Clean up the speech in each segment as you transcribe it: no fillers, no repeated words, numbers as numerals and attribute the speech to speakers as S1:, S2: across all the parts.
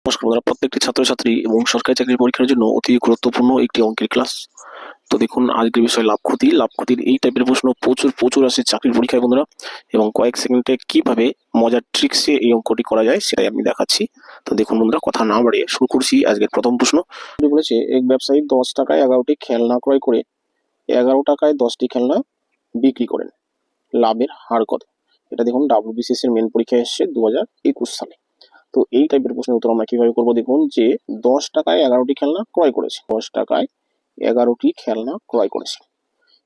S1: নমস্কার বন্ধুরা, প্রত্যেকটি ছাত্রছাত্রী এবং সরকারি চাকরির পরীক্ষার জন্য অতি গুরুত্বপূর্ণ একটি অঙ্কের ক্লাস। তো দেখুন, আজকের বিষয় লাভ ক্ষতির এই টাইপের প্রশ্ন প্রচুর আসে চাকরির পরীক্ষায় বন্ধুরা, এবং কয়েক সেকেন্ডে কিভাবে মজার ট্রিক্সে এই অঙ্কটি করা যায় সেটাই আমি দেখাচ্ছি। তো দেখুন বন্ধুরা, কথা না বাড়িয়ে শুরু করছি আজকের প্রথম প্রশ্ন। বলেছে, এক ব্যবসায়ী 10 টাকায় 11টি খেলনা ক্রয় করে 11 টাকায় 10টি খেলনা বিক্রি করেন, লাভের হার কত? এটা দেখুন WBCS এর মেন পরীক্ষায় এসেছে 2021 সালে। তো এই টাইপের প্রশ্নের উত্তর আমরা কিভাবে করবো, দেখুন যে 10 টাকায় 11টি খেলনা ক্রয় করেছে, 10 টাকায় 11টি খেলনা ক্রয় করেছে।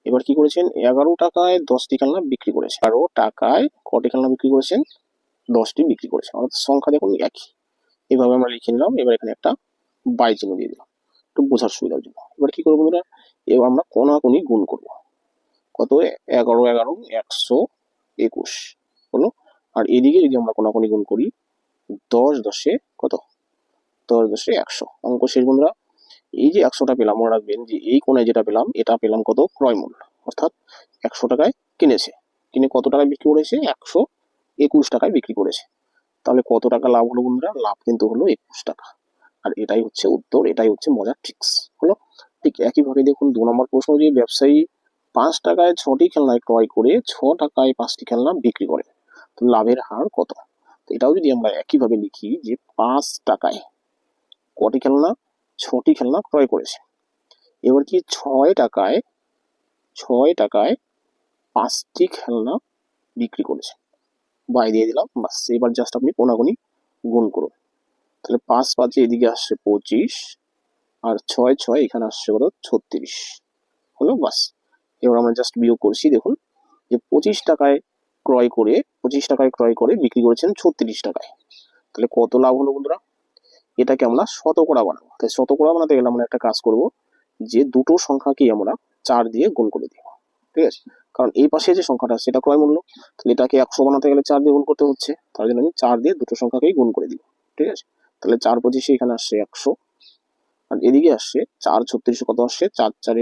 S1: এবার কি করেছেন, 11 টাকায় 10টি খেলনা বিক্রি করেছে। 11 টাকায় কটি খেলনা বিক্রি করেছেন? 10টি বিক্রি করেছে, অর্থাৎ সংখ্যা দেখুন একই। এভাবে আমরা লিখে নিলাম। এবার এখানে একটা বাই চিহ্ন দিয়ে দিলাম একটু বোঝার সুবিধার জন্য। এবার কি করবো বন্ধুরা, এবার আমরা কোনাকুনি গুণ করবো। কত? 11 11 121 হলো। আর এদিকে যদি আমরা কোনাকুনি গুণ করি, 10 10 কত? 10 10 100। অঙ্ক শেষ বন্ধুরা। এই যে 100টা পেলাম, মনে রাখবেন যে এই কোণায় যেটা পেলাম এটা পেলাম কত? ক্রয় মূল্য, অর্থাৎ 100 টাকায় কিনেছে, কিনে কত টাকায় বিক্রি করেছে? 121 টাকায় বিক্রি করেছে। তাহলে কত টাকা লাভ হলো বন্ধুরা? লাভ কিন্তু হলো 21 টাকা। আর এটাই হচ্ছে উত্তর, এটাই হচ্ছে মজার ট্রিক্স হলো। ঠিক একইভাবে দেখুন 2 নম্বর প্রশ্ন, যে ব্যবসায়ী 5 টাকায় 6টি খেলনা ক্রয় করে 6 টাকায় 5টি খেলনা বিক্রি করে, তো লাভের হার কত? তো এটাও যদি আমরা একইভাবে লিখি যে 5 টাকায় কটি খেলনা? 6টি খেলনা ক্রয় করেছে। এবার কি 6 টাকায় 5টি খেলনা বিক্রি করেছে, বাই দিয়ে দিলাম, বাস। এবার জাস্ট আপনি কোনাগুনি গুণ করুন। তাহলে 5 5 এদিকে আসছে 25, আর 6 6 এখানে আসছে কত? 36 হলো, বাস। এবার আমরা জাস্ট বিয়োগ করছি। দেখুন যে 25 টাকায় ক্রয় করে বিক্রি করেছেন 36 টাকায়, তাহলে কত লাভ হলো বন্ধুরা? এটাকে আমরা শতকরা বানাবো। তাই শতকরা বানাতে গেলে আমরা একটা কাজ করব, যে দুটো সংখ্যাকেই আমরা 4 দিয়ে গুণ করে দিব, ঠিক আছে? কারণ এই পাশে যে সংখ্যাটা সেটা ক্রয় মূল্য, তাহলে এটাকে 100 বানাতে গেলে 4 দিয়ে গুণ করতে হচ্ছে, তার জন্য আমি 4 দিয়ে দুটো সংখ্যাকেই গুণ করে দিব, ঠিক আছে? তাহলে 4 25 এখানে আসছে 100, আর এদিকে আসছে 4 36 কত আসছে? 4 4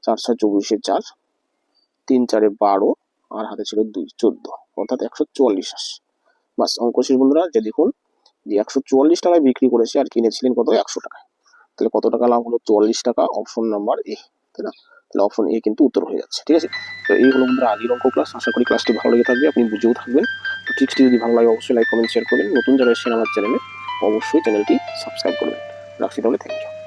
S1: 4 6 24 4, 3 4 12, আর হাতে ছিল 2 14, অর্থাৎ 144 আসছে। বাস, অঙ্ক শেষ বন্ধুরা। যে দেখুন যে 144 টাকায় বিক্রি করেছে আর কিনেছিলেন কত? 100 টাকায়। তাহলে কত টাকা লাভ হলো? 44 টাকা। অপশন নাম্বার এ, তাই না? তাহলে অপশন এ কিন্তু উত্তর হয়ে যাচ্ছে, ঠিক আছে? তো এই হলো বন্ধুরা আজকের অঙ্ক ক্লাস। আশা করি ক্লাসটি ভালো লেগে থাকবে, আপনি বুঝেও থাকবেন। তো ট্রিক্সটি যদি ভালো লাগে অবশ্যই লাইক কমেন্ট শেয়ার করবেন। নতুন যারা এসেছেন আমার চ্যানেলে অবশ্যই চ্যানেলটি সাবস্ক্রাইব করবেন। রাখছি তাহলে, থ্যাংক ইউ।